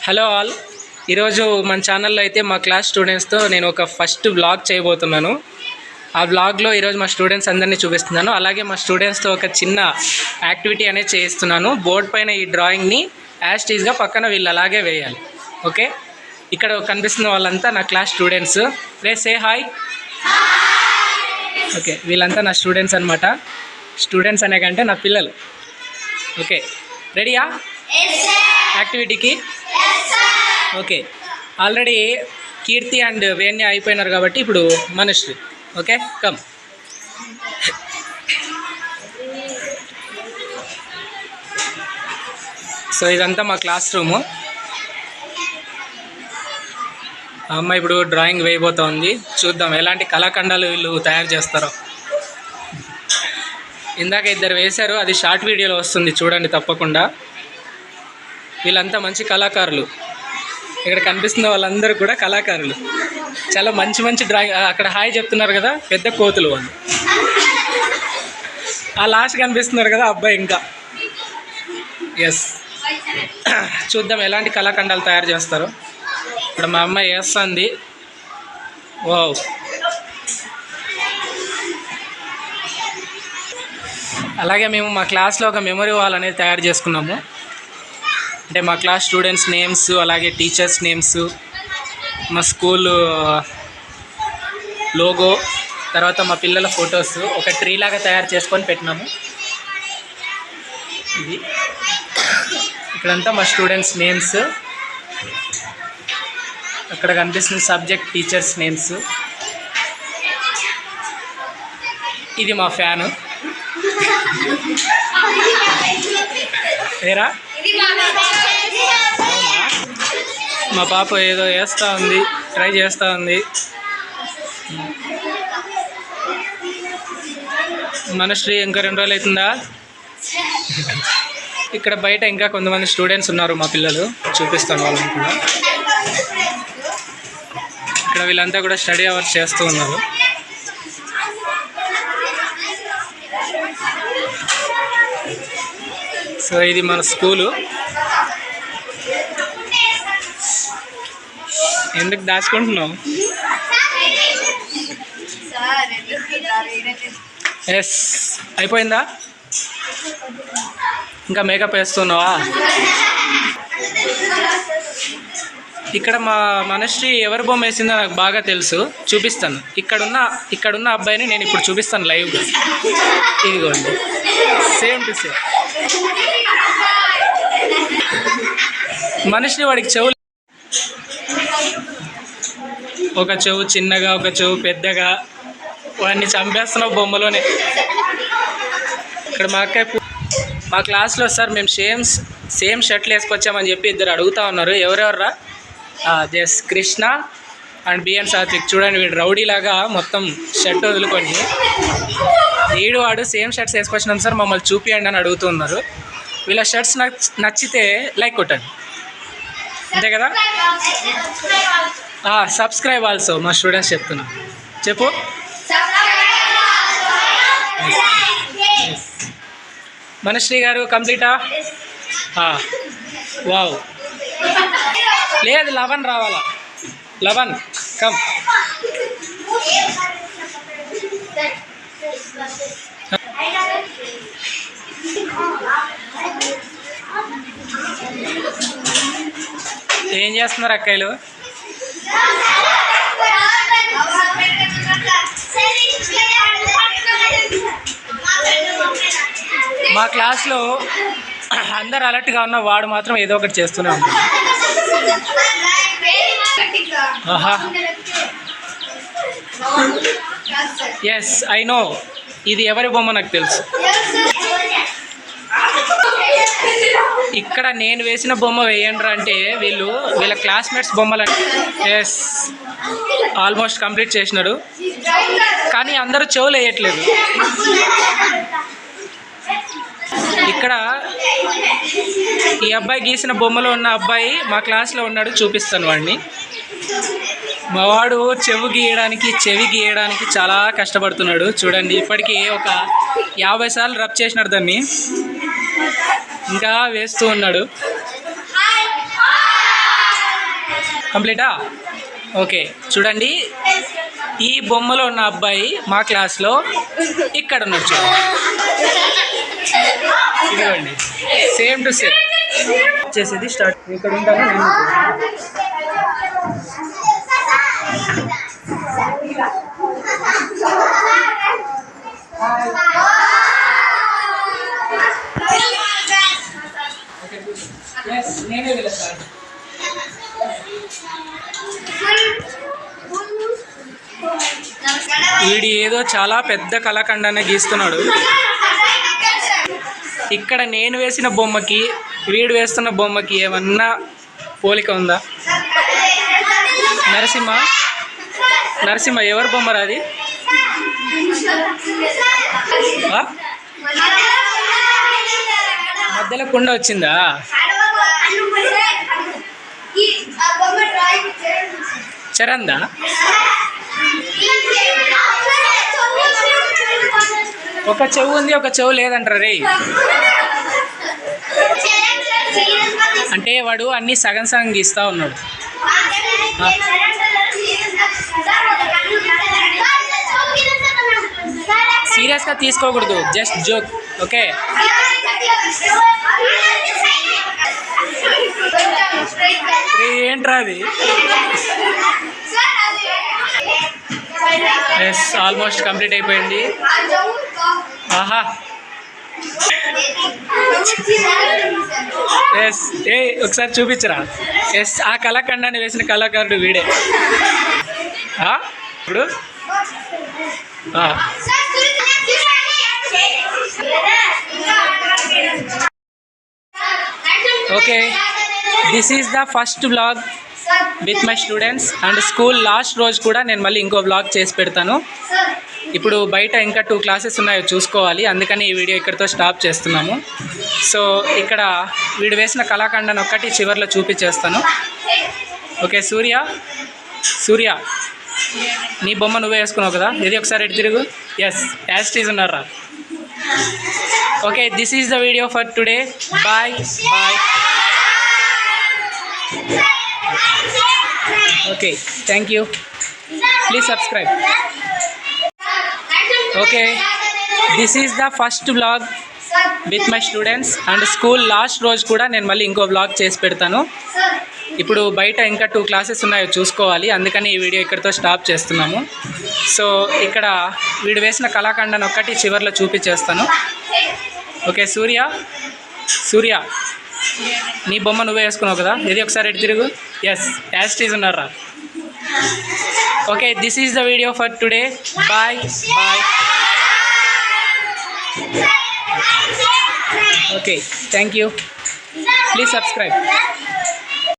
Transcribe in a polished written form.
Hello all. ఈరోజు మన ఛానల్లో అయితే మా క్లాస్ స్టూడెంట్స్తో నేను ఒక ఫస్ట్ వ్లాగ్ చేయబోతున్నాను. ఆ వ్లాగ్లో ఈరోజు మా స్టూడెంట్స్ అందరినీ చూపిస్తున్నాను. అలాగే మా స్టూడెంట్స్తో ఒక చిన్న యాక్టివిటీ అనేది చేయిస్తున్నాను. బోర్డ్ పైన ఈ డ్రాయింగ్ని యాజ్ టీజ్గా పక్కన వీళ్ళు అలాగే వేయాలి. ఓకే, ఇక్కడ కనిపిస్తున్న వాళ్ళంతా నా class students. Say hi. Okay, వీళ్ళంతా నా స్టూడెంట్స్ అనమాట. స్టూడెంట్స్ అనే కంటే నా పిల్లలు. ఓకే, రెడీయా యాక్టివిటీకి? ఓకే, ఆల్రెడీ కీర్తి అండ్ వేణ్య అయిపోయినారు కాబట్టి ఇప్పుడు మనశ్రీ. Okay, come. సో ఇదంతా మా క్లాస్ రూము. అమ్మ ఇప్పుడు డ్రాయింగ్ వేయబోతోంది. చూద్దాం ఎలాంటి కళాఖండాలు వీళ్ళు తయారు చేస్తారో. ఇందాక ఇద్దరు వేశారు, అది షార్ట్ వీడియోలో వస్తుంది, చూడండి తప్పకుండా. వీళ్ళంతా మంచి కళాకారులు. ఇక్కడ కనిపిస్తున్న వాళ్ళందరూ కూడా కళాకారులు. చాలా మంచి మంచి డ్రాయింగ్. అక్కడ హాయ్ చెప్తున్నారు కదా, పెద్ద కోతులు వాళ్ళు. ఆ లాస్ట్ కనిపిస్తున్నారు కదా అబ్బాయి. ఇంకా ఎస్, చూద్దాం ఎలాంటి కళాఖండాలు తయారు చేస్తారో. ఇక్కడ మా అమ్మాయి వేస్తుంది. వావ్, అలాగే మేము మా క్లాస్లో ఒక మెమరీ వాల్ అనేది తయారు చేసుకున్నాము. అంటే మా క్లాస్ స్టూడెంట్స్ నేమ్స్, అలాగే టీచర్స్ నేమ్స్, మా స్కూల్ లోగో, తర్వాత మా పిల్లల ఫొటోస్ ఒక ట్రీ లాగా తయారు చేసుకొని పెట్టినాము. ఇది ఇక్కడంతా మా స్టూడెంట్స్ నేమ్స్. అక్కడ కనిపిస్తున్న సబ్జెక్ట్ టీచర్స్ నేమ్స్. ఇది మా ఫ్యాను. వేరా మా పాప ఏదో వేస్తూ ఉంది, ట్రై చేస్తూ ఉంది. మనశ్రీ ఇంకా 2 రోజులు అవుతుందా? ఇక్కడ బయట ఇంకా కొంతమంది స్టూడెంట్స్ ఉన్నారు, మా పిల్లలు. చూపిస్తాను వాళ్ళని కూడా. ఇక్కడ వీళ్ళంతా కూడా స్టడీ అవర్స్ చేస్తూ ఉన్నారు. సో ఇది మన స్కూలు. ఎందుకు దాచుకుంటున్నావు? ఎస్, అయిపోయిందా? ఇంకా మేకప్ వేస్తున్నావా? ఇక్కడ మా మనశ్రీ ఎవరి బొమ్మ వేసిందో నాకు బాగా తెలుసు, చూపిస్తాను. ఇక్కడున్న అబ్బాయిని నేను ఇప్పుడు చూపిస్తాను లైవ్గా. ఇదిగోండి, సేమ్ టు సేమ్. మనశ్రీ వాడికి చెవులు, ఒక చెవు చిన్నగా, ఒక చెవు పెద్దగా. వాడిని చంపేస్తున్నావు బొమ్మలోనే. ఇక్కడ మా అక్క, మా క్లాస్లో సార్ మేము సేమ్ షర్ట్లు వేసుకొచ్చామని చెప్పి ఇద్దరు అడుగుతూ ఉన్నారు. ఎవరెవర్రా? Jas Krishna and BN Satvik. చూడండి, వీడు రౌడీలాగా మొత్తం షర్ట్ వదులుకొని వాడు సేమ్ షర్ట్స్ వేసుకొచ్చినాం సార్, మమ్మల్ని చూపియండి అని అడుగుతున్నారు. వీళ్ళ షర్ట్స్ నచ్చితే లైక్ కొట్టండి, అంతే కదా. సబ్స్క్రైబ్ ఆల్సో, మా స్టూడెంట్స్ చెప్తున్నా. చెప్పు. మనశ్రీ గారు కంప్లీటా? వావ్, లేదు 11 రావాలా. 11 కమ్. ఏం చేస్తున్నారు అక్కయ్యలు? మా క్లాస్లో అందరు అలర్ట్గా ఉన్న వాడు మాత్రం ఏదో ఒకటి చేస్తూనే ఉంటాడు. Yes, I know. ఇది ఎవరి బొమ్మ నాకు తెలుసు. ఇక్కడ నేను వేసిన బొమ్మ వేయండి అంటే వీళ్ళ క్లాస్మేట్స్ బొమ్మలు. ఎస్, ఆల్మోస్ట్ కంప్లీట్ చేసినాడు, కానీ అందరూ చెవులు వేయట్లేదు. ఇక్కడ ఈ అబ్బాయి గీసిన బొమ్మలో ఉన్న అబ్బాయి మా క్లాస్లో ఉన్నాడు, చూపిస్తాను వాడిని. మా వాడు చెవి గీయడానికి చాలా కష్టపడుతున్నాడు. చూడండి, ఇప్పటికీ ఒక 50 సార్లు రబ్ చేసినాడు దాన్ని. ఇంకా వేస్తూ ఉన్నాడు. కంప్లీటా? ఓకే, చూడండి, ఈ బొమ్మలో ఉన్న అబ్బాయి మా క్లాస్లో ఇక్కడ ఉన్నాడు. ఇదిగోండి, సేమ్ టు సేమ్ చేసేది స్టార్ట్. ఇక్కడ ఉంటాను నేను. నేనే వెళ్తాను. వీడు ఏదో చాలా పెద్ద కళాఖండాన్ని గీస్తున్నాడు. ఇక్కడ నేను వేసిన బొమ్మకి వీడు వేస్తున్న బొమ్మకి ఏమన్నా పోలిక ఉందా? నరసింహ ఎవరి బొమ్మ రాది? మధ్యలో కుండ వచ్చిందా? చరందా? ఒక చెవు ఉంది, ఒక చెవు లేదంటారా రే? అంటే వాడు అన్ని సగం సగం గీస్తా ఉన్నాడు. సీరియస్గా తీసుకోకూడదు, జస్ట్ జోక్. ఓకే, ఏంట్రా అది? ఎస్, ఆల్మోస్ట్ కంప్లీట్ అయిపోయింది. ఆహా, ఎస్. ఒకసారి చూపించరా? ఎస్, ఆ కళాఖండాన్ని వేసిన కళాకారుడు వీడే. ఇప్పుడు okay, this is the first vlog with my students and school last రోజు కూడా నేను మళ్ళీ ఇంకో వ్లాగ్ చేసి పెడతాను. ఇప్పుడు బయట ఇంకా 2 క్లాసెస్ ఉన్నాయో చూసుకోవాలి, అందుకని ఈ వీడియో ఇక్కడితో స్టాప్ చేస్తున్నాము. సో ఇక్కడ వీడు వేసిన కళాఖండాన్ని ఒక్కటి చివరిలో చూపించేస్తాను. ఓకే, సూర్య నీ బొమ్మ నువ్వే వేసుకున్నావు కదా, ఇది ఒకసారి ఎటు తిరుగు. ఎస్, యాస్టీజ్ ఉన్నారా? Okay, this is the video for today. Bye bye. Okay, thank you. Please subscribe. Okay, this is the first vlog with my students and school last రోజు కూడా నేను మళ్ళీ ఇంకో వ్లాగ్ చేసి పెడతాను. ఇప్పుడు బయట ఇంకా 2 క్లాసెస్ ఉన్నాయో చూసుకోవాలి, అందుకని ఈ వీడియో ఇక్కడితో స్టాప్ చేస్తున్నాము. సో ఇక్కడ వీడు వేసిన కళాఖండాన్ని ఒక్కటి చివరిలో చూపించేస్తాను. ఓకే, సూర్య నీ బొమ్మ నువ్వే వేసుకున్నావు కదా, ఇది ఒకసారి ఎటు తిరుగు. ఎస్, యాస్టీజ్ ఉన్నారా? Okay, this is the video for today. Bye bye. Okay, thank you. Please subscribe.